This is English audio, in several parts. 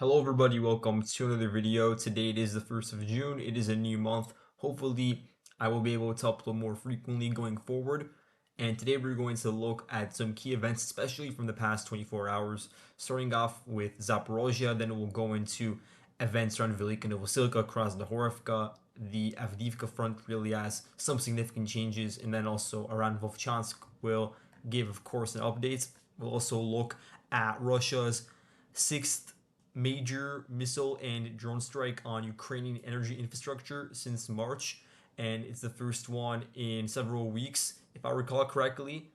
Hello everybody, welcome to another video. Today it is the 1st of June. It is a new month. Hopefully I will be able to upload more frequently going forward. And today we're going to look at some key events, especially from the past 24 hours. Starting off with Zaporozhia, then we'll go into events around Velika Novosilka, Krasnohorivka. The Avdiivka front really has some significant changes, and then also around Vovchansk will give, of course, an update. We'll also look at Russia's sixth major missile and drone strike on Ukrainian energy infrastructure since March, and it's the first one in several weeks, if I recall correctly.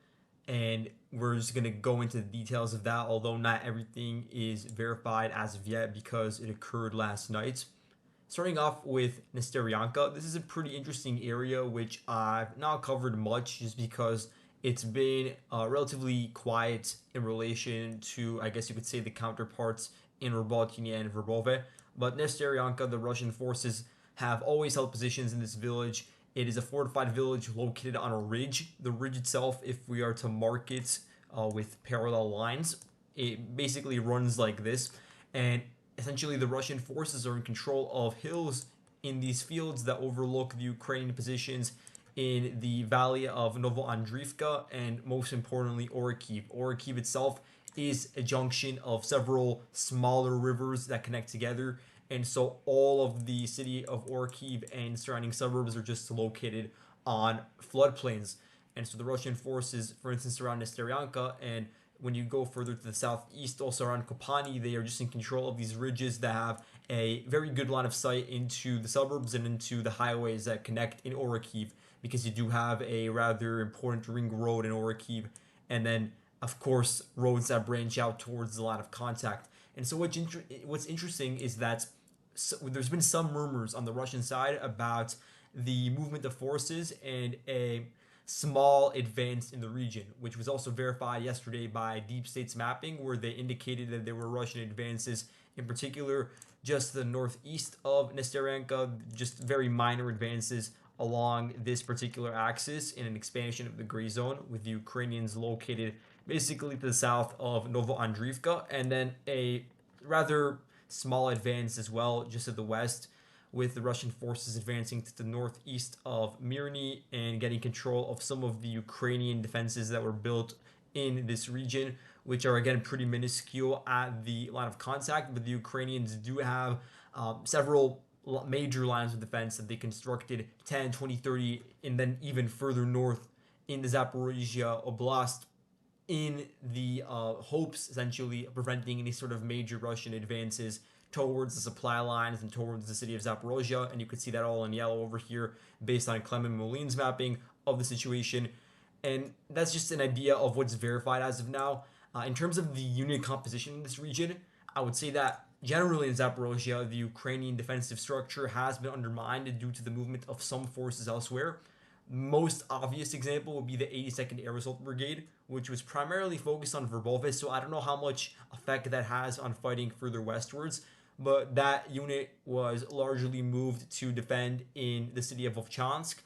And we're just going to go into the details of that, although not everything is verified as of yet because it occurred last night. Starting off with Nesterianka, this is a pretty interesting area which I've not covered much just because it's been relatively quiet in relation to, I guess you could say, the counterparts in Robotyne and Verbove. But Nesterianka, the Russian forces have always held positions in this village. It is a fortified village located on a ridge. The ridge itself, if we are to mark it with parallel lines, it basically runs like this. And essentially, the Russian forces are in control of hills in these fields that overlook the Ukrainian positions in the valley of Novomykhailivka and, most importantly, Orikhiv. Orikhiv itself is a junction of several smaller rivers that connect together, and so all of the city of Orikhiv and surrounding suburbs are just located on floodplains. And so the Russian forces, for instance, around Nesterianka, and when you go further to the southeast, also around Kopani, they are just in control of these ridges that have a very good line of sight into the suburbs and into the highways that connect in Orikhiv, because you do have a rather important ring road in Orikhiv, and then of course roads that branch out towards the line of contact. And so what's interesting is that there's been some murmurs on the Russian side about the movement of forces and a small advance in the region, which was also verified yesterday by Deep State's mapping, where they indicated that there were Russian advances, in particular just the northeast of Nesterianka, just very minor advances along this particular axis in an expansion of the gray zone, with the Ukrainians located basically to the south of Novomykhailivka, and then a rather small advance as well just to the west, with the Russian forces advancing to the northeast of Mirny and getting control of some of the Ukrainian defenses that were built in this region, which are again pretty minuscule at the line of contact. But the Ukrainians do have several major lines of defense that they constructed 10, 20, 30, and then even further north in the Zaporizhia Oblast, in the hopes essentially of preventing any sort of major Russian advances towards the supply lines and towards the city of Zaporozhia. And you can see that all in yellow over here based on Clement Molin's mapping of the situation. And that's just an idea of what's verified as of now. In terms of the unit composition in this region, I would say that generally in Zaporozhia, the Ukrainian defensive structure has been undermined due to the movement of some forces elsewhere. Most obvious example would be the 82nd Air Assault Brigade, which was primarily focused on Verbove, so I don't know how much effect that has on fighting further westwards, but that unit was largely moved to defend in the city of Vovchansk.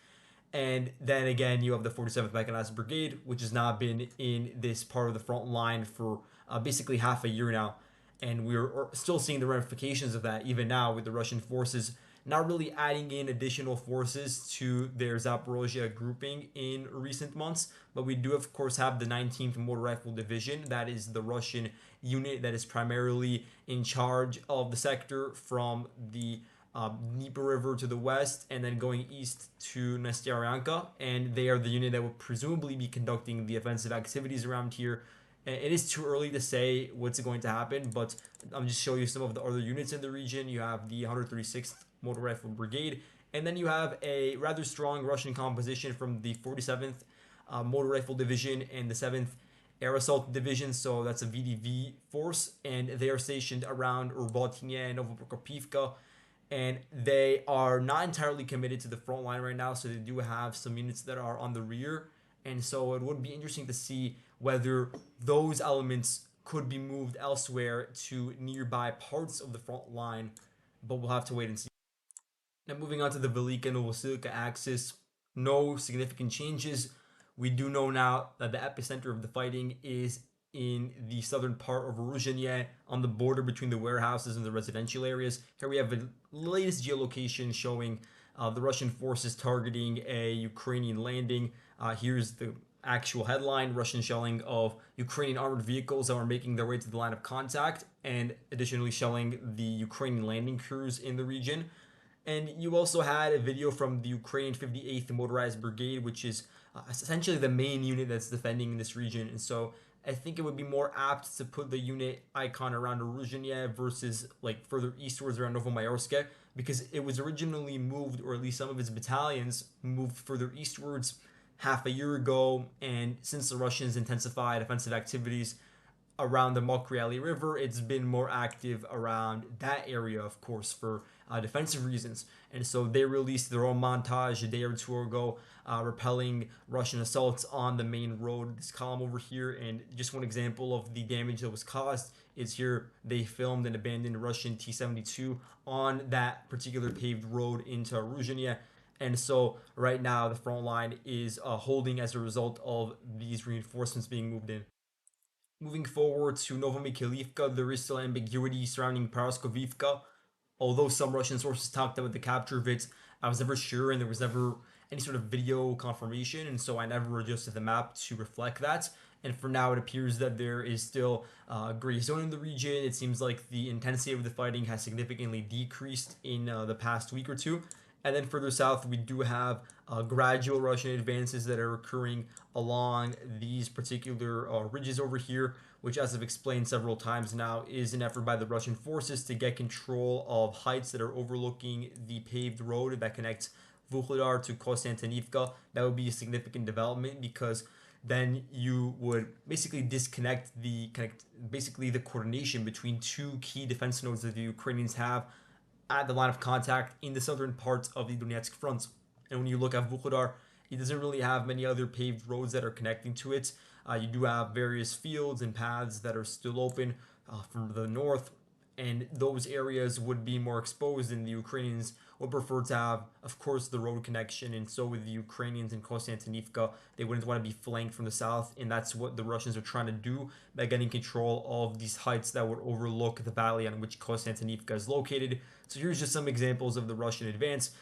And then again, you have the 47th Mechanized Brigade, which has not been in this part of the front line for basically half a year now. And we're still seeing the ramifications of that even now, with the Russian forces not really adding in additional forces to their Zaporozhia grouping in recent months. But we do, of course, have the 19th Motor Rifle Division. That is the Russian unit that is primarily in charge of the sector from the Dnieper River to the west and then going east to Nesterianka. And they are the unit that will presumably be conducting the offensive activities around here. It is too early to say what's going to happen, but I'm just showing you some of the other units in the region. You have the 136th Motor Rifle Brigade, and then you have a rather strong Russian composition from the 47th Motor Rifle Division and the 7th Air Assault Division, so that's a VDV force, and they are stationed around Robotyne and Novomykhailivka, and they are not entirely committed to the front line right now, so they do have some units that are on the rear, and so it would be interesting to see whether those elements could be moved elsewhere to nearby parts of the front line, but we'll have to wait and see. Now moving on to the Velika Novosilka axis, no significant changes. We do know now that the epicenter of the fighting is in the southern part of Urozhaine on the border between the warehouses and the residential areas. Here we have the latest geolocation showing the Russian forces targeting a Ukrainian landing. Here's the actual headline: Russian shelling of Ukrainian armored vehicles that were making their way to the line of contact, and additionally shelling the Ukrainian landing crews in the region. And you also had a video from the Ukrainian 58th Motorized Brigade, which is essentially the main unit that's defending this region. And so I think it would be more apt to put the unit icon around Urozhaine versus like further eastwards around Novomykhailivka, because it was originally moved, or at least some of its battalions moved further eastwards half a year ago. And since the Russians intensified offensive activities around the Mokriali River, it's been more active around that area, of course, for defensive reasons. And so they released their own montage a day or two ago, repelling Russian assaults on the main road. This column over here, and just one example of the damage that was caused is here. They filmed an abandoned Russian T-72 on that particular paved road into Urozhaine. And so right now the front line is holding as a result of these reinforcements being moved in. Moving forward to Novomykhailivka, there is still ambiguity surrounding Paraskovivka. Although some Russian sources talked about the capture of it, I was never sure, and there was never any sort of video confirmation, and so I never adjusted the map to reflect that. And for now, it appears that there is still a gray zone in the region. It seems like the intensity of the fighting has significantly decreased in the past week or two. And then further south, we do have gradual Russian advances that are occurring along these particular ridges over here, which, as I've explained several times now, is an effort by the Russian forces to get control of heights that are overlooking the paved road that connects Vovcha to Konstantinivka. That would be a significant development, because then you would basically disconnect basically the coordination between two key defense nodes that the Ukrainians have at the line of contact in the southern parts of the Donetsk front. And when you look at Vovcha, it doesn't really have many other paved roads that are connecting to it. You do have various fields and paths that are still open from the north, and those areas would be more exposed, and the Ukrainians would prefer to have, of course, the road connection. And so with the Ukrainians in Konstantinivka, they wouldn't want to be flanked from the south, and that's what the Russians are trying to do by getting control of these heights that would overlook the valley on which Konstantinivka is located. So here's just some examples of the Russian advance.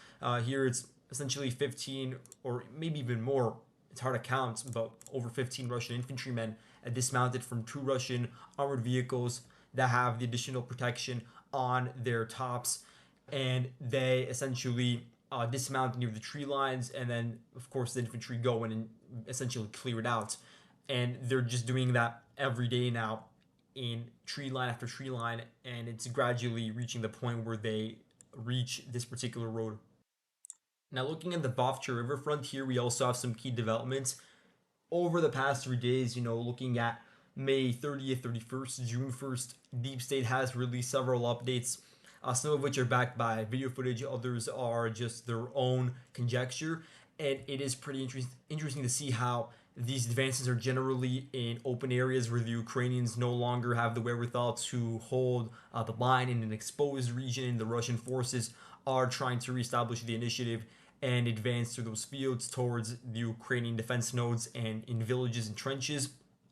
Here it's essentially 15, or maybe even more, it's hard to count, but over 15 Russian infantrymen dismounted from two Russian armored vehicles that have the additional protection on their tops. And they essentially dismount near the tree lines, and then, of course, the infantry go in and essentially clear it out. And they're just doing that every day now in tree line after tree line, and it's gradually reaching the point where they reach this particular road. Now, looking at the Vovcha riverfront here, we also have some key developments over the past 3 days. Looking at May 30th, 31st, June 1st, Deep State has released several updates, some of which are backed by video footage, others are just their own conjecture. And it is pretty interesting to see how these advances are generally in open areas where the Ukrainians no longer have the wherewithal to hold the line in an exposed region. The Russian forces are trying to reestablish the initiative and advance through those fields towards the Ukrainian defense nodes and in villages and trenches.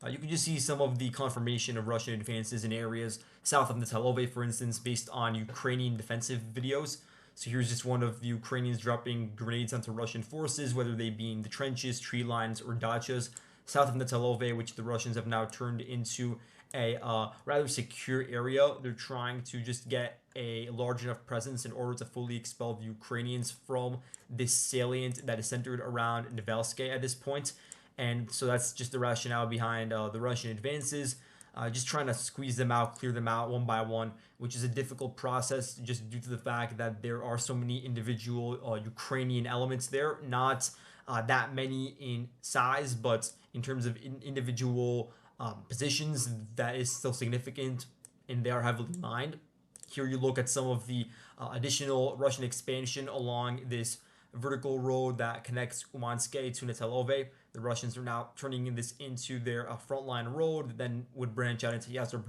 You can just see some of the confirmation of Russian advances in areas south of Netelove, for instance, based on Ukrainian defensive videos. So here's just one of the Ukrainians dropping grenades onto Russian forces, whether they be in the trenches, tree lines, or dachas south of Netelove, which the Russians have now turned into a rather secure area. They're trying to just get a large enough presence in order to fully expel the Ukrainians from this salient that is centered around Nevelske at this point. And so that's just the rationale behind the Russian advances. Just trying to squeeze them out, clear them out one by one, which is a difficult process just due to the fact that there are so many individual Ukrainian elements there. Not that many in size, but in terms of individual positions, that is still significant, and they are heavily mined. Here you look at some of the additional Russian expansion along this vertical road that connects Umanske to Netelove. The Russians are now turning this into their frontline road that then would branch out into Yazor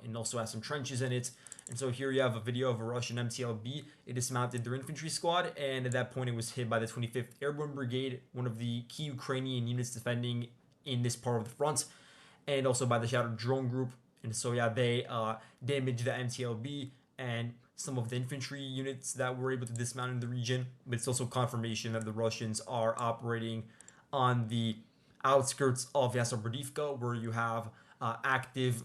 and also has some trenches in it. And so here you have a video of a Russian MTLB. It dismounted their infantry squad, and at that point it was hit by the 25th Airborne Brigade, one of the key Ukrainian units defending in this part of the front. and also by the Shattered Drone Group. And so yeah, they damaged the NTLB and some of the infantry units that were able to dismount in the region. But it's also confirmation that the Russians are operating on the outskirts of Yasovrdivka, where you have active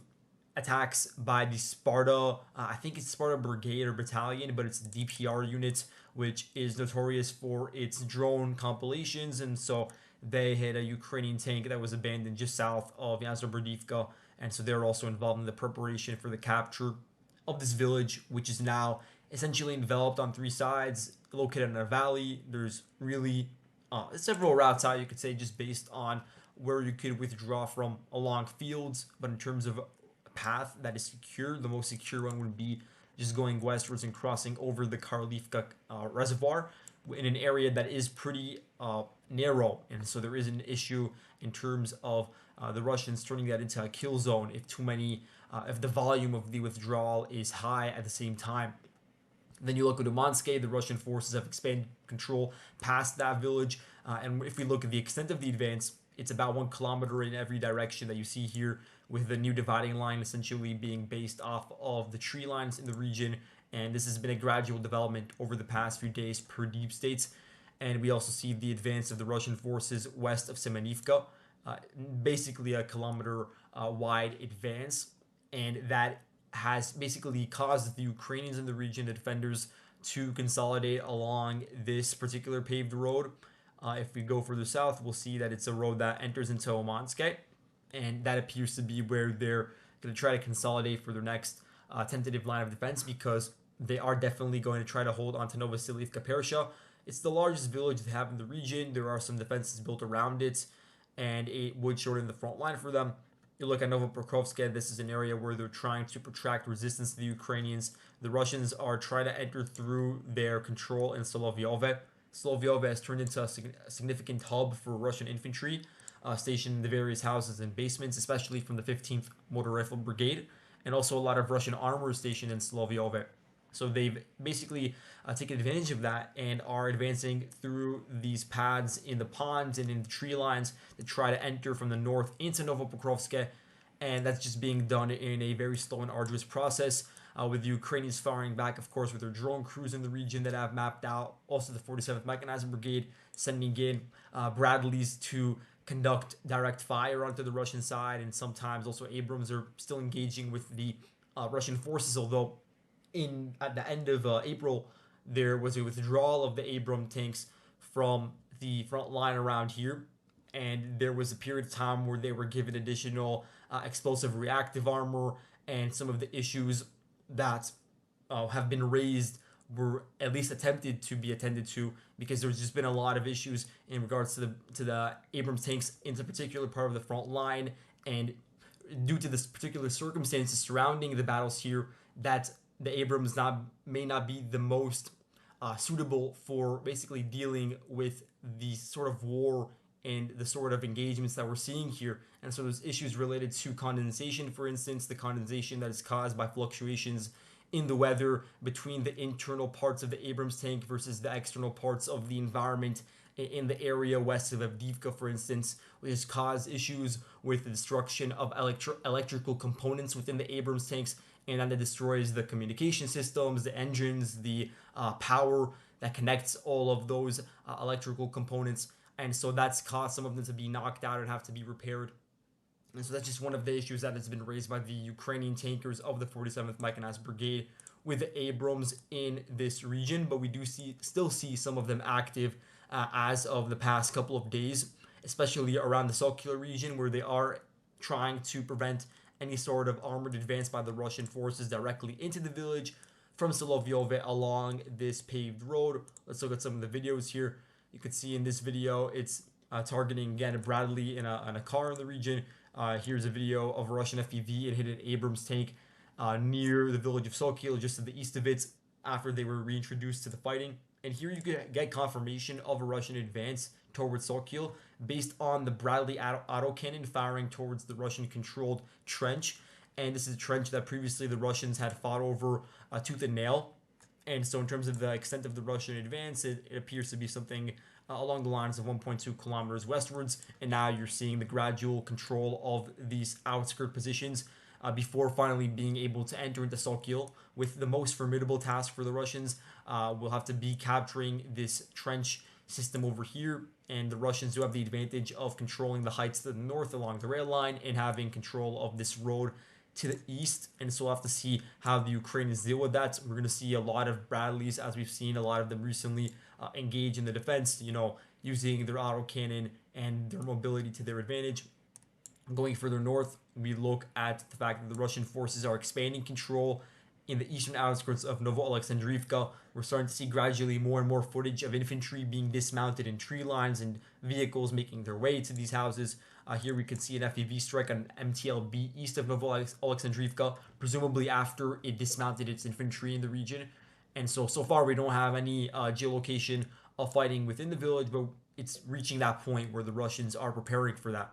attacks by the Sparta, I think it's Sparta Brigade or Battalion, but it's the DPR unit, which is notorious for its drone compilations. And so they hit a Ukrainian tank that was abandoned just south of Yasovrdivka. And so they're also involved in the preparation for the capture of this village, which is now essentially enveloped on three sides, located in a valley. There's really several routes out, you could say, just based on where you could withdraw from along fields. But in terms of a path that is secure, the most secure one would be just going westwards and crossing over the Karlivka reservoir in an area that is pretty narrow. And so there is an issue in terms of the Russians turning that into a kill zone if too many, if the volume of the withdrawal is high at the same time. Then you look at Umanske, the Russian forces have expanded control past that village. And if we look at the extent of the advance, it's about 1 kilometer in every direction that you see here, with the new dividing line essentially being based off of the tree lines in the region. And this has been a gradual development over the past few days per deep states. And we also see the advance of the Russian forces west of Semenivka, basically a kilometer wide advance. And that has basically caused the Ukrainians in the region, the defenders, to consolidate along this particular paved road. If we go further south, we'll see that it's a road that enters into Omanske, and that appears to be where they're going to try to consolidate for their next tentative line of defense, because they are definitely going to try to hold onto Novomykhailivka Persha. It's the largest village they have in the region. There are some defenses built around it, and it would shorten the front line for them. You look at Novopokrovsk, this is an area where they're trying to protract resistance to the Ukrainians. The Russians are trying to enter through their control in Solovyove. Solovyove has turned into a significant hub for Russian infantry, stationed in the various houses and basements, especially from the 15th Motor Rifle Brigade, and also a lot of Russian armor stationed in Solovyove. So they've basically taken advantage of that and are advancing through these paths in the ponds and in the tree lines to try to enter from the north into Novopokrovsk. And that's just being done in a very slow and arduous process, with the Ukrainians firing back, of course, with their drone crews in the region that have mapped out. Also, the 47th Mechanized Brigade sending in Bradleys to conduct direct fire onto the Russian side. And sometimes also Abrams are still engaging with the Russian forces, although at the end of April, there was a withdrawal of the Abram tanks from the front line around here, and there was a period of time where they were given additional explosive reactive armor, and some of the issues that have been raised were at least attempted to be attended to, because there's just been a lot of issues in regards to the Abrams tanks in a particular part of the front line, and due to this particular circumstances surrounding the battles here, that the Abrams may not be the most suitable for basically dealing with the sort of war and the sort of engagements that we're seeing here. And so there's issues related to condensation, for instance, the condensation that is caused by fluctuations in the weather between the internal parts of the Abrams tank versus the external parts of the environment in the area west of Avdiivka, for instance, which has caused issues with the destruction of electrical components within the Abrams tanks, and then that destroys the communication systems, the engines, the power that connects all of those electrical components. And so that's caused some of them to be knocked out and have to be repaired. And so that's just one of the issues that has been raised by the Ukrainian tankers of the 47th Mechanized Brigade with the Abrams in this region. But we do still see some of them active as of the past couple of days, especially around the Sokyla region, where they are trying to prevent any sort of armored advance by the Russian forces directly into the village from Solovyove along this paved road. Let's look at some of the videos here. You could see in this video, it's targeting, again, Bradley in a car in the region. Here's a video of a Russian FPV. It hit an Abrams tank near the village of Sokyla, just to the east of it, after they were reintroduced to the fighting. And here you can get confirmation of a Russian advance towards Sokyla based on the Bradley autocannon firing towards the Russian-controlled trench. And this is a trench that previously the Russians had fought over tooth and nail. And so in terms of the extent of the Russian advance, it appears to be something along the lines of 1.2 kilometers westwards, and now you're seeing the gradual control of these outskirt positions before finally being able to enter into Sokil with the most formidable task for the Russians. Will have to be capturing this trench system over here, and the Russians do have the advantage of controlling the heights to the north along the rail line and having control of this road to the east. And so we'll have to see how the Ukrainians deal with that. We're going to see a lot of Bradleys, as we've seen a lot of them recently engage in the defense, using their autocannon and their mobility to their advantage. Going further north, we look at the fact that the Russian forces are expanding control in the eastern outskirts of Novomykhailivka. We're starting to see gradually more and more footage of infantry being dismounted in tree lines and vehicles making their way to these houses. Here we can see an FPV strike on MTLB east of Novomykhailivka, presumably after it dismounted its infantry in the region. And so far we don't have any geolocation of fighting within the village, but it's reaching that point where the Russians are preparing for that.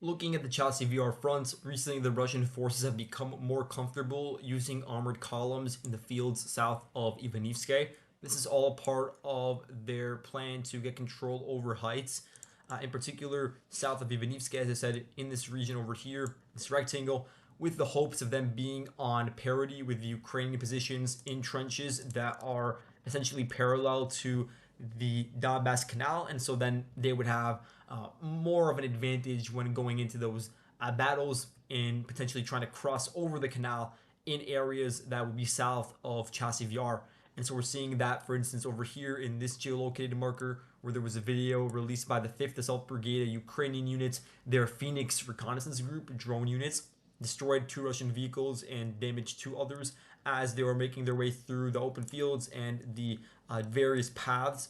Looking at the Chasiv Yar Front, recently the Russian forces have become more comfortable using armored columns in the fields south of Ivanivske. This is all part of their plan to get control over heights. In particular, south of Ivanivske, as I said, in this region over here, this rectangle, with the hopes of them being on parity with the Ukrainian positions in trenches that are essentially parallel to the Donbas Canal, and so then they would have more of an advantage when going into those battles and potentially trying to cross over the canal in areas that would be south of Chasiv Yar. And so we're seeing that, for instance, over here in this geolocated marker, where there was a video released by the 5th Assault Brigade, a Ukrainian unit, their Phoenix reconnaissance group, drone units, destroyed 2 Russian vehicles and damaged 2 others as they were making their way through the open fields and the various paths,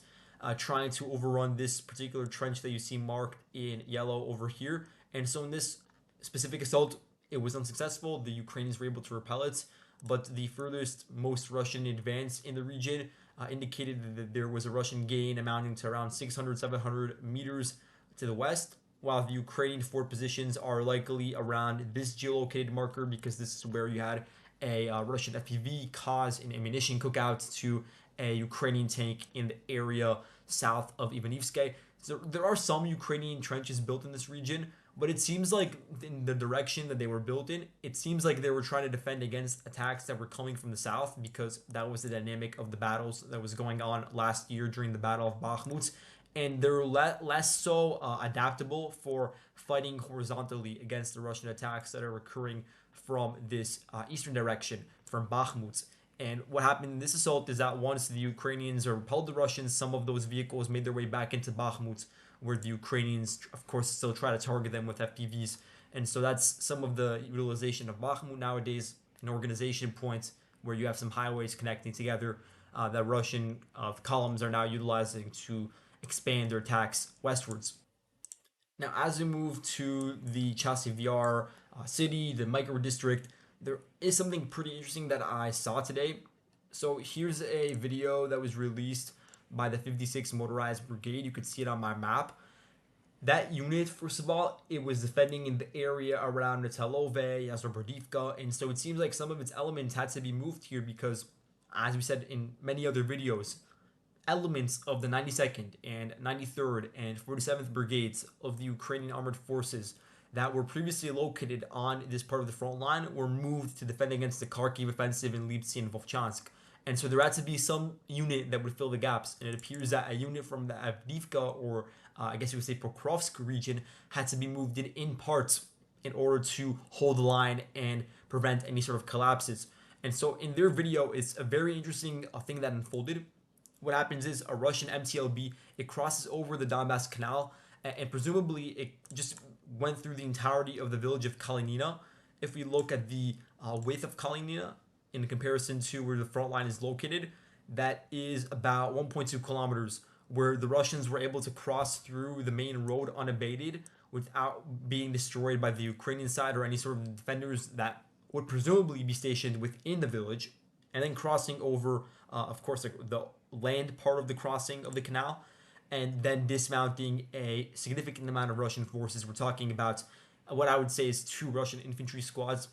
trying to overrun this particular trench that you see marked in yellow over here. And so in this specific assault, it was unsuccessful. The Ukrainians were able to repel it, but the furthest most Russian advance in the region indicated that there was a Russian gain amounting to around 600-700 meters to the west, while the Ukrainian fort positions are likely around this geolocated marker, because this is where you had a Russian FPV cause an ammunition cookout to a Ukrainian tank in the area south of Ivanivske. So there are some Ukrainian trenches built in this region, but it seems like in the direction that they were built in, it seems like they were trying to defend against attacks that were coming from the south, because that was the dynamic of the battles that was going on last year during the Battle of Bakhmut. And they're less so adaptable for fighting horizontally against the Russian attacks that are occurring from this eastern direction, from Bakhmut. And what happened in this assault is that once the Ukrainians repelled the Russians, some of those vehicles made their way back into Bakhmut, where the Ukrainians, of course, still try to target them with FPVs. And so that's some of the utilization of Bakhmut nowadays, an organization point where you have some highways connecting together that Russian columns are now utilizing to expand their attacks westwards. Now, as we move to the Chasiv Yar city, the micro district, there is something pretty interesting that I saw today. So here's a video that was released by the 56th Motorized Brigade. You could see it on my map. That unit, first of all, it was defending in the area around Natelove, Yazobrodivka, and so it seems like some of its elements had to be moved here because, as we said in many other videos, elements of the 92nd and 93rd and 47th Brigades of the Ukrainian Armored Forces that were previously located on this part of the front line were moved to defend against the Kharkiv offensive in Lyptsi and Vovchansk. And so there had to be some unit that would fill the gaps. And it appears that a unit from the Avdiivka, or I guess you would say Pokrovsk region, had to be moved in parts in order to hold the line and prevent any sort of collapses. And so in their video, it's a very interesting thing that unfolded. What happens is a Russian MTLB, it crosses over the Donbas Canal, and presumably it just went through the entirety of the village of Kalinina. If we look at the width of Kalinina in comparison to where the front line is located, that is about 1.2 kilometers, where the Russians were able to cross through the main road unabated without being destroyed by the Ukrainian side or any sort of defenders that would presumably be stationed within the village, and then crossing over, of course, the land part of the crossing of the canal, and then dismounting a significant amount of Russian forces. We're talking about what I would say is 2 Russian infantry squads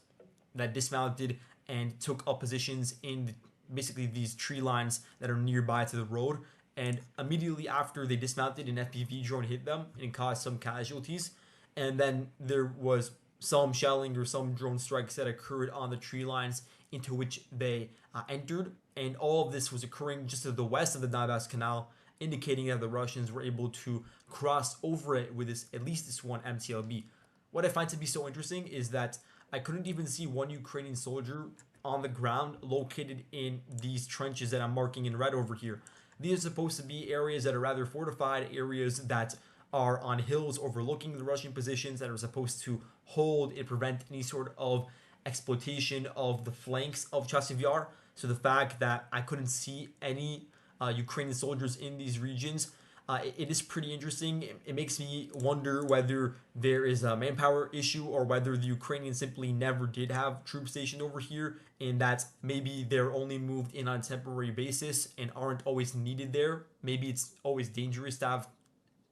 that dismounted and took up positions in basically these tree lines that are nearby to the road. And immediately after they dismounted, an FPV drone hit them and caused some casualties. And then there was some shelling or some drone strikes that occurred on the tree lines into which they entered. And all of this was occurring just to the west of the Donbas Canal, indicating that the Russians were able to cross over it with this, at least this one MTLB. What I find to be so interesting is that I couldn't even see one Ukrainian soldier on the ground located in these trenches that I'm marking in red over here. These are supposed to be areas that are rather fortified, areas that are on hills overlooking the Russian positions that are supposed to hold and prevent any sort of exploitation of the flanks of Chasiv Yar. So the fact that I couldn't see any Ukrainian soldiers in these regions, it is pretty interesting. It makes me wonder whether there is a manpower issue or whether the Ukrainians simply never did have troops stationed over here, and that maybe they're only moved in on a temporary basis and aren't always needed there. Maybe it's always dangerous to have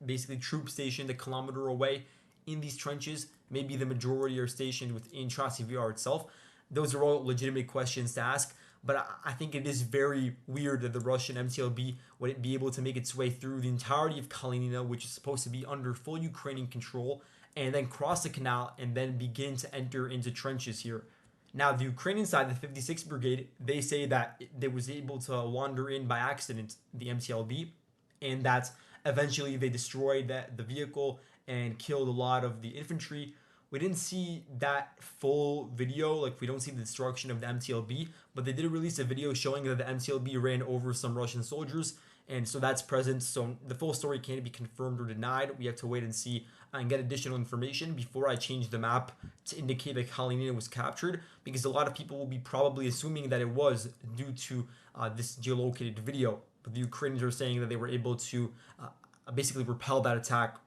basically troops stationed a kilometer away in these trenches. Maybe the majority are stationed within Chasiv Yar itself. Those are all legitimate questions to ask, but I think it is very weird that the Russian MTLB would be able to make its way through the entirety of Kalinina, which is supposed to be under full Ukrainian control, and then cross the canal and then begin to enter into trenches here. Now, the Ukrainian side, the 56th Brigade, they say that they was able to wander in by accident, the MTLB, and that eventually they destroyed the vehicle and killed a lot of the infantry. We didn't see that full video, like we don't see the destruction of the MTLB, but they did release a video showing that the MTLB ran over some Russian soldiers, and so that's present. So the full story can't be confirmed or denied. We have to wait and see and get additional information before I change the map to indicate that Kalinina was captured, because a lot of people will be probably assuming that it was due to this geolocated video. But the Ukrainians are saying that they were able to basically repel that attack.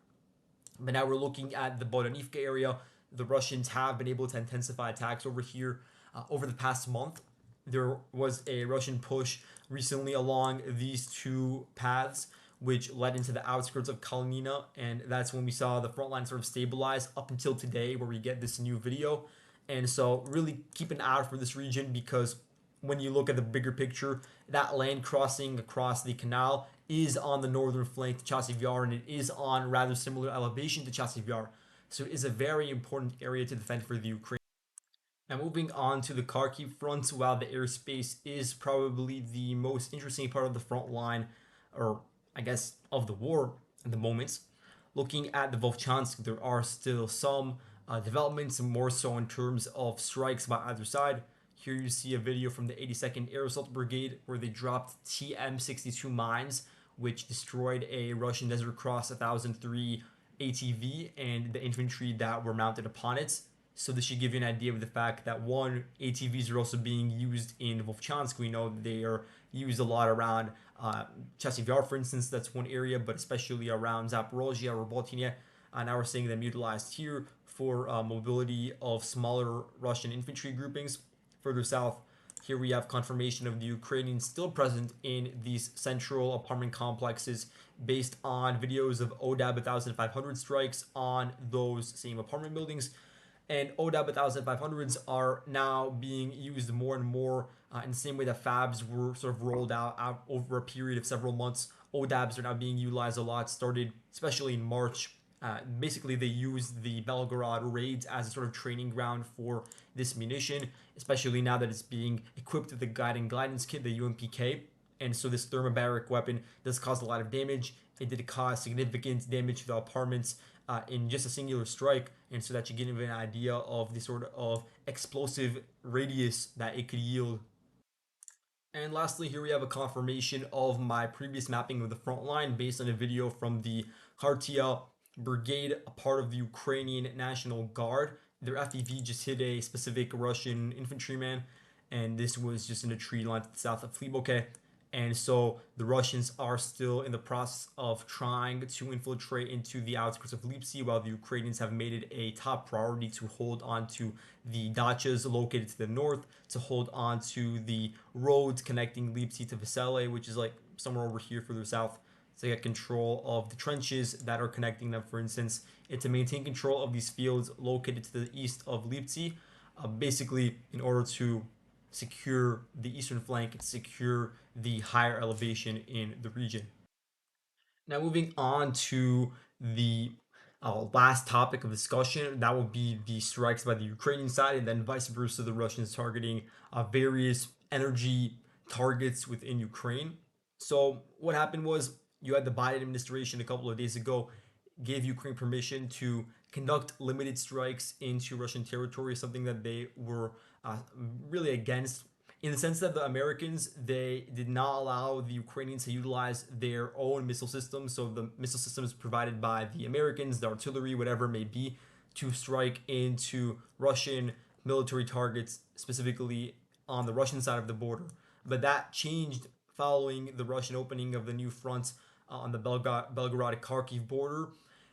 But now we're looking at the Bodanivka area. The Russians have been able to intensify attacks over here over the past month. There was a Russian push recently along these two paths, which led into the outskirts of Kalinina, and that's when we saw the front line sort of stabilize up until today, where we get this new video. And so really keep an eye out for this region, because when you look at the bigger picture, that land crossing across the canal is on the northern flank to Chasiv Yar, and it is on rather similar elevation to Chasiv Yar. So it is a very important area to defend for the Ukraine. Now moving on to the Kharkiv front, while the airspace is probably the most interesting part of the front line, or I guess of the war at the moment, looking at the Vovchansk, there are still some developments, more so in terms of strikes by either side. Here you see a video from the 82nd Air Assault Brigade where they dropped TM-62 mines, which destroyed a Russian Desert Cross 1003 ATV and the infantry that were mounted upon it. So this should give you an idea of the fact that, one, ATVs are also being used in Vovchansk. We know they are used a lot around Chasiv Yar, for instance. That's one area, but especially around Zaporozhye or Robotyne. Now we're seeing them utilized here for mobility of smaller Russian infantry groupings. Further south, here we have confirmation of the Ukrainians still present in these central apartment complexes based on videos of ODAB 1500 strikes on those same apartment buildings. And ODAB 1500s are now being used more and more in the same way that FABs were sort of rolled out over a period of several months. ODABs are now being utilized a lot, started especially in March. Basically, they used the Belgorod raids as a sort of training ground for this munition, especially now that it's being equipped with the guiding guidance kit, the UMPK. And so this thermobaric weapon does cause a lot of damage. It did cause significant damage to the apartments in just a singular strike, and so that should give you an idea of the sort of explosive radius that it could yield. And lastly, here we have a confirmation of my previous mapping of the front line based on a video from the Khartia Brigade, a part of the Ukrainian National Guard. Their FPV just hit a specific Russian infantryman, and this was just in a tree line to the south of Fliboke. And so the Russians are still in the process of trying to infiltrate into the outskirts of Lyptsi, while the Ukrainians have made it a top priority to hold on to the dachas located to the north, to hold on to the roads connecting Lyptsi to Vesele, which is like somewhere over here further south, to get control of the trenches that are connecting them, for instance, and to maintain control of these fields located to the east of Lyptsi, basically in order to secure the eastern flank and secure the higher elevation in the region. Now, moving on to the last topic of discussion, that will be the strikes by the Ukrainian side, and then vice versa, the Russians targeting various energy targets within Ukraine. So, what happened was you had the Biden administration a couple of days ago gave Ukraine permission to conduct limited strikes into Russian territory, something that they were uh, really against, in the sense that the Americans, they did not allow the Ukrainians to utilize their own missile systems. So the missile systems provided by the Americans, the artillery, whatever it may be, to strike into Russian military targets, specifically on the Russian side of the border. But that changed following the Russian opening of the new fronts on the Belgorod-Kharkiv border,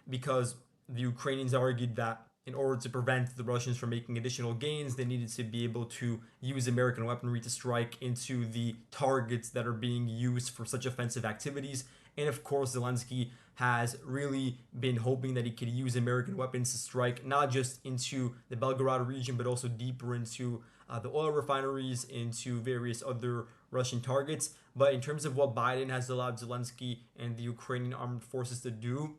because the Ukrainians argued that in order to prevent the Russians from making additional gains, they needed to be able to use American weaponry to strike into the targets that are being used for such offensive activities. And of course, Zelensky has really been hoping that he could use American weapons to strike not just into the Belgorod region, but also deeper into the oil refineries, into various other Russian targets. But in terms of what Biden has allowed Zelensky and the Ukrainian armed forces to do,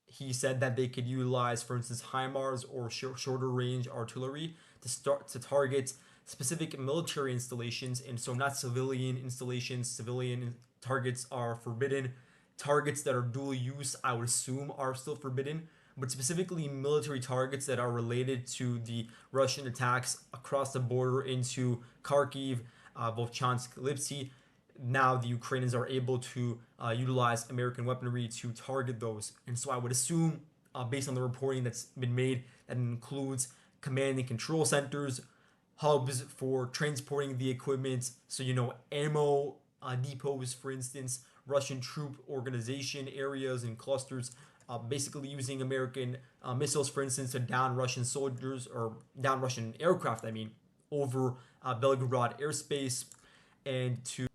he said that they could utilize, for instance, HIMARS or shorter range artillery to start to target specific military installations, and so not civilian installations. Civilian targets are forbidden. Targets that are dual use, I would assume, are still forbidden, but specifically military targets that are related to the Russian attacks across the border into Kharkiv, Vovchansk, Lyptsi. Now the Ukrainians are able to utilize American weaponry to target those. And so I would assume, based on the reporting that's been made, that includes command and control centers, hubs for transporting the equipment. So, ammo depots, for instance, Russian troop organization areas and clusters, basically using American missiles, for instance, to down Russian soldiers or down Russian aircraft, over Belgorod airspace, and to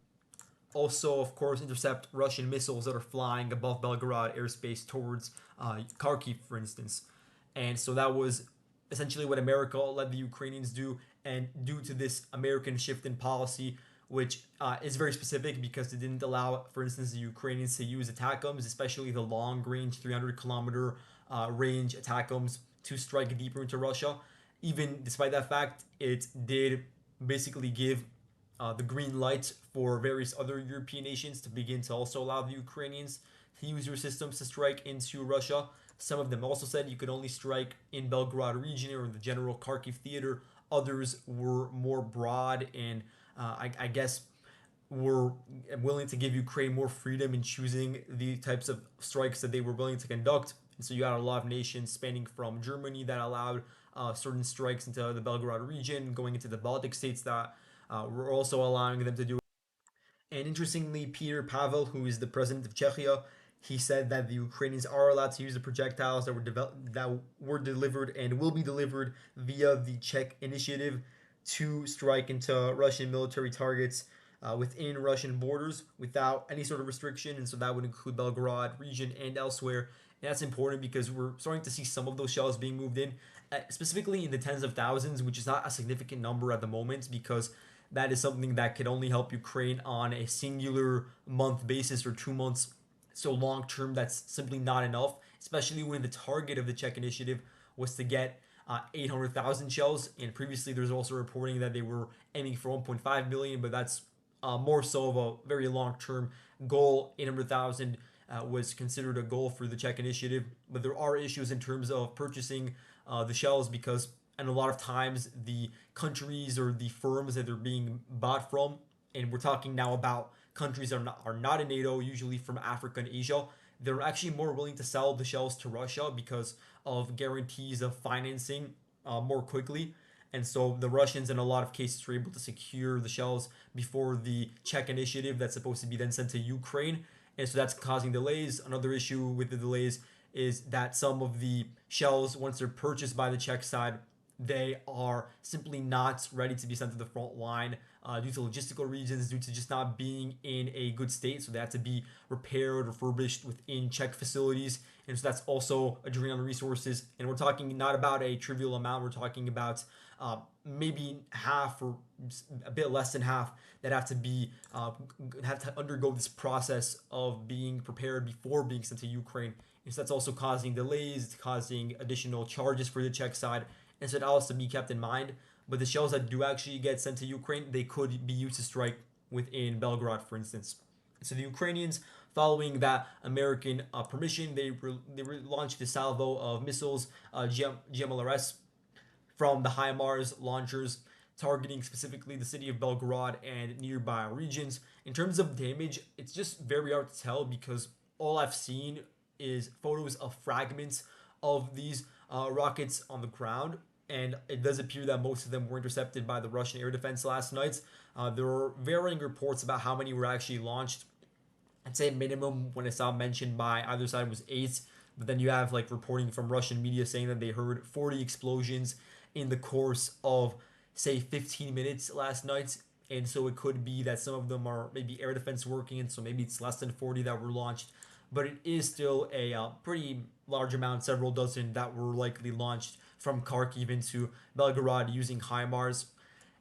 also, of course, intercept Russian missiles that are flying above Belgorod airspace towards Kharkiv, for instance. And so that was essentially what America let the Ukrainians do. And due to this American shift in policy, which is very specific because it didn't allow, for instance, the Ukrainians to use ATACMS, especially the long range 300-kilometer range ATACMS, to strike deeper into Russia. Even despite that fact, it did basically give the green light for various other European nations to begin to also allow the Ukrainians to use their systems to strike into Russia. Some of them also said you could only strike in Belgorod region or the general Kharkiv theater. Others were more broad and I guess were willing to give Ukraine more freedom in choosing the types of strikes that they were willing to conduct. And so you had a lot of nations spanning from Germany that allowed certain strikes into the Belgorod region, going into the Baltic states that were also allowing them to do. And interestingly, Peter Pavel, who is the president of Czechia, he said that the Ukrainians are allowed to use the projectiles that were delivered and will be delivered via the Czech initiative to strike into Russian military targets within Russian borders without any sort of restriction. And so that would include Belgorod region and elsewhere. And that's important because we're starting to see some of those shells being moved in, specifically in the tens of thousands, which is not a significant number at the moment because that is something that could only help Ukraine on a singular month basis or 2 months. So long term, that's simply not enough, especially when the target of the Czech initiative was to get 800,000 shells. And previously, there's also reporting that they were aiming for 1.5 million, but that's more so of a very long term goal. 800,000 was considered a goal for the Czech initiative, but there are issues in terms of purchasing the shells because, and a lot of times, the countries or the firms that they're being bought from, and we're talking now about countries that are not in NATO, usually from Africa and Asia, they're actually more willing to sell the shells to Russia because of guarantees of financing more quickly. And so the Russians, in a lot of cases, were able to secure the shells before the Czech initiative that's supposed to be then sent to Ukraine. And so that's causing delays. Another issue with the delays is that some of the shells, once they're purchased by the Czech side, they are simply not ready to be sent to the front line due to logistical reasons, due to just not being in a good state. So they have to be repaired, refurbished within Czech facilities. And so that's also a drain on resources. And we're talking not about a trivial amount, we're talking about maybe half or a bit less than half that have to undergo this process of being prepared before being sent to Ukraine. And so that's also causing delays, it's causing additional charges for the Czech side. And so that also to be kept in mind. But the shells that do actually get sent to Ukraine, they could be used to strike within Belgorod, for instance. So the Ukrainians, following that American permission, they launched a salvo of missiles, GMLRS, from the HIMARS launchers, targeting specifically the city of Belgorod and nearby regions. In terms of damage, it's just very hard to tell because all I've seen is photos of fragments of these rockets on the ground, and it does appear that most of them were intercepted by the Russian air defense last night. There were varying reports about how many were actually launched. I'd say minimum when I saw mentioned by either side was 8, but then you have like reporting from Russian media saying that they heard 40 explosions in the course of say 15 minutes last night. And so it could be that some of them are maybe air defense working, and so maybe it's less than 40 that were launched. But it is still a pretty large amount, several dozen that were likely launched from Kharkiv into Belgorod using HIMARS.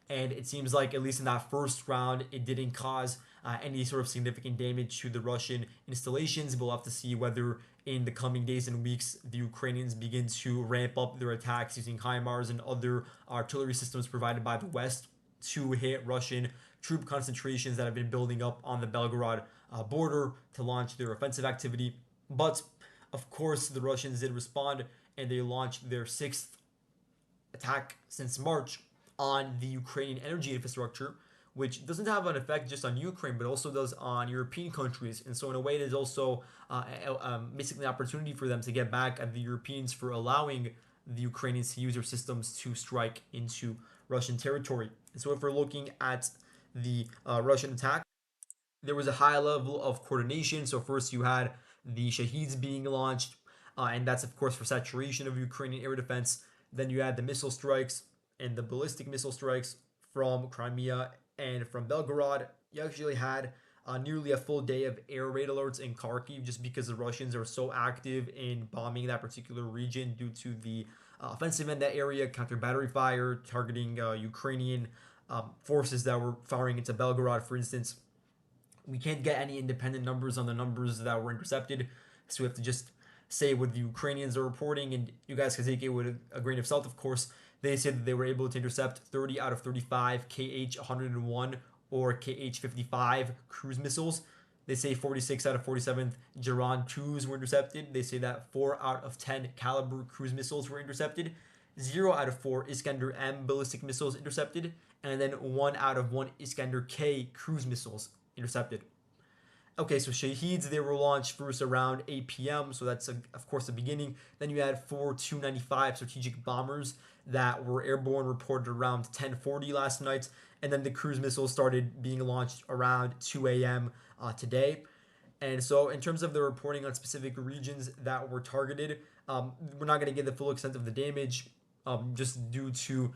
And it seems like, at least in that first round, it didn't cause any sort of significant damage to the Russian installations. We'll have to see whether in the coming days and weeks the Ukrainians begin to ramp up their attacks using HIMARS and other artillery systems provided by the West to hit Russian troop concentrations that have been building up on the Belgorod border to launch their offensive activity. But of course, the Russians did respond, and they launched their 6th attack since March on the Ukrainian energy infrastructure, which doesn't have an effect just on Ukraine, but also does on European countries. And so, in a way, it is also basically an opportunity for them to get back at the Europeans for allowing the Ukrainians to use their systems to strike into Russian territory. And so, if we're looking at the Russian attack, there was a high level of coordination. So, first, you had the Shaheeds being launched, and that's, of course, for saturation of Ukrainian air defense. Then you had the missile strikes and the ballistic missile strikes from Crimea and from Belgorod. You actually had nearly a full day of air raid alerts in Kharkiv just because the Russians are so active in bombing that particular region due to the offensive in that area, counter battery fire, targeting Ukrainian forces that were firing into Belgorod, for instance. We can't get any independent numbers on the numbers that were intercepted, so we have to just say what the Ukrainians are reporting, and you guys can take it with a grain of salt, of course. They said that they were able to intercept 30 out of 35 KH-101 or KH-55 cruise missiles. They say 46 out of 47 Geran 2s were intercepted. They say that 4 out of 10 Caliber cruise missiles were intercepted. 0 out of 4 Iskander M ballistic missiles intercepted. And then 1 out of 1 Iskander K cruise missiles intercepted. Okay, so Shaheeds, they were launched first around 8 p.m., so that's, of course, the beginning. Then you had 4 Tu-95 strategic bombers that were airborne, reported around 10:40 last night. And then the cruise missiles started being launched around 2 a.m. Today. And so in terms of the reporting on specific regions that were targeted, we're not going to get the full extent of the damage just due to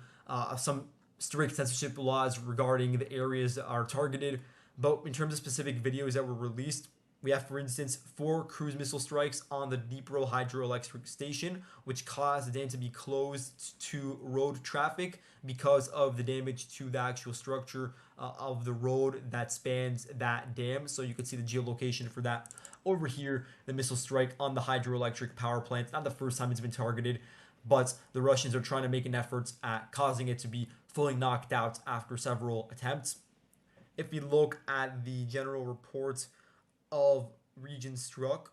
some strict censorship laws regarding the areas that are targeted. But in terms of specific videos that were released, we have, for instance, 4 cruise missile strikes on the Dnipro hydroelectric station, which caused the dam to be closed to road traffic because of the damage to the actual structure of the road that spans that dam. So you can see the geolocation for that over here, the missile strike on the hydroelectric power plant. Not the first time it's been targeted, but the Russians are trying to make an effort at causing it to be fully knocked out after several attempts. If we look at the general reports of regions struck,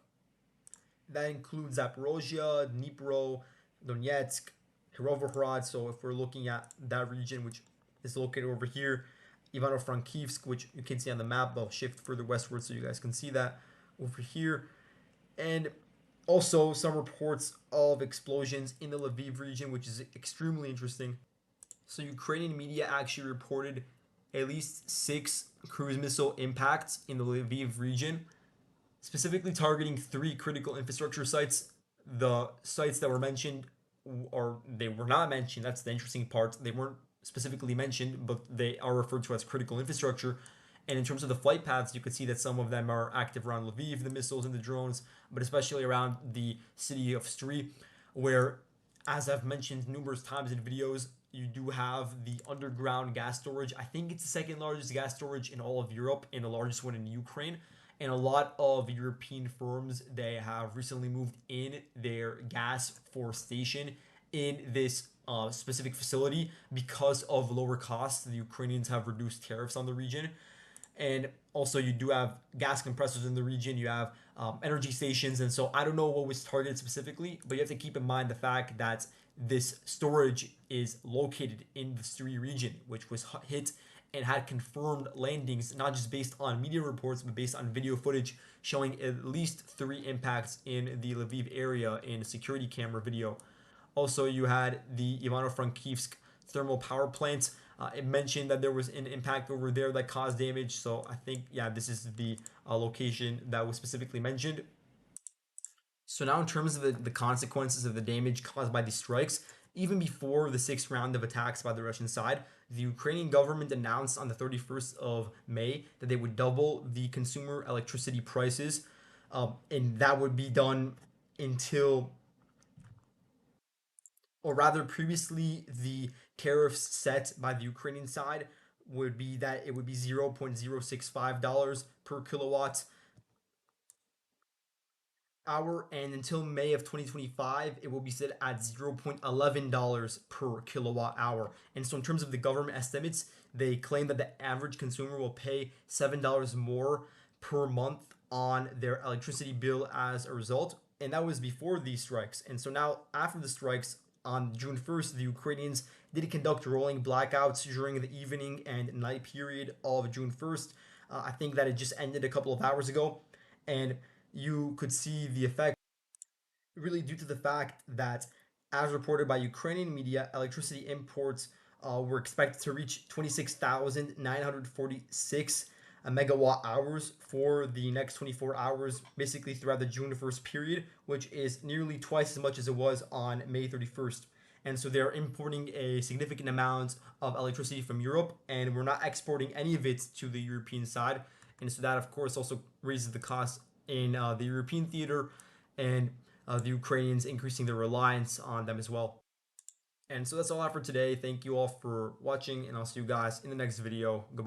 that includes Zaporozhye, Dnipro, Donetsk, Kirovohrad. So if we're looking at that region, which is located over here, Ivano-Frankivsk, which you can see on the map, I'll shift further westward so you guys can see that over here. And also some reports of explosions in the Lviv region, which is extremely interesting. So Ukrainian media actually reported at least 6 cruise missile impacts in the Lviv region, specifically targeting 3 critical infrastructure sites. The sites that were mentioned or they were not mentioned. That's the interesting part. They weren't specifically mentioned, but they are referred to as critical infrastructure. And in terms of the flight paths, you could see that some of them are active around Lviv, the missiles and the drones, but especially around the city of Stry, where, as I've mentioned numerous times in videos, you do have the underground gas storage. I think it's the second largest gas storage in all of Europe and the largest one in Ukraine. And a lot of European firms, they have recently moved in their gas for station in this specific facility because of lower costs. The Ukrainians have reduced tariffs on the region, and also you do have gas compressors in the region. You have energy stations, and so I don't know what was targeted specifically, but you have to keep in mind the fact that this storage is located in the Stry region, which was hit and had confirmed landings, not just based on media reports, but based on video footage showing at least 3 impacts in the Lviv area in security camera video. Also, you had the Ivano-Frankivsk thermal power plant. It mentioned that there was an impact over there that caused damage. So I think, yeah, this is the location that was specifically mentioned. So now in terms of the consequences of the damage caused by these strikes, even before the 6th round of attacks by the Russian side, the Ukrainian government announced on the 31st of May that they would double the consumer electricity prices, and that would be done until, or rather previously the tariffs set by the Ukrainian side would be that it would be $0.065 per kilowatt hour, and until May of 2025 it will be set at $0.11 per kilowatt hour. And so in terms of the government estimates, they claim that the average consumer will pay $7 more per month on their electricity bill as a result, and that was before these strikes. And so now after the strikes on June 1st, the Ukrainians did conduct rolling blackouts during the evening and night period of June 1st. I think that it just ended a couple of hours ago, and you could see the effect really due to the fact that, as reported by Ukrainian media, electricity imports were expected to reach 26,946 megawatt hours for the next 24 hours, basically throughout the June 1st period, which is nearly twice as much as it was on May 31st. And so they're importing a significant amount of electricity from Europe, and we're not exporting any of it to the European side. And so that, of course, also raises the cost in the European theater, and the Ukrainians increasing their reliance on them as well. And so that's all I have for today. Thank you all for watching, and I'll see you guys in the next video. Goodbye.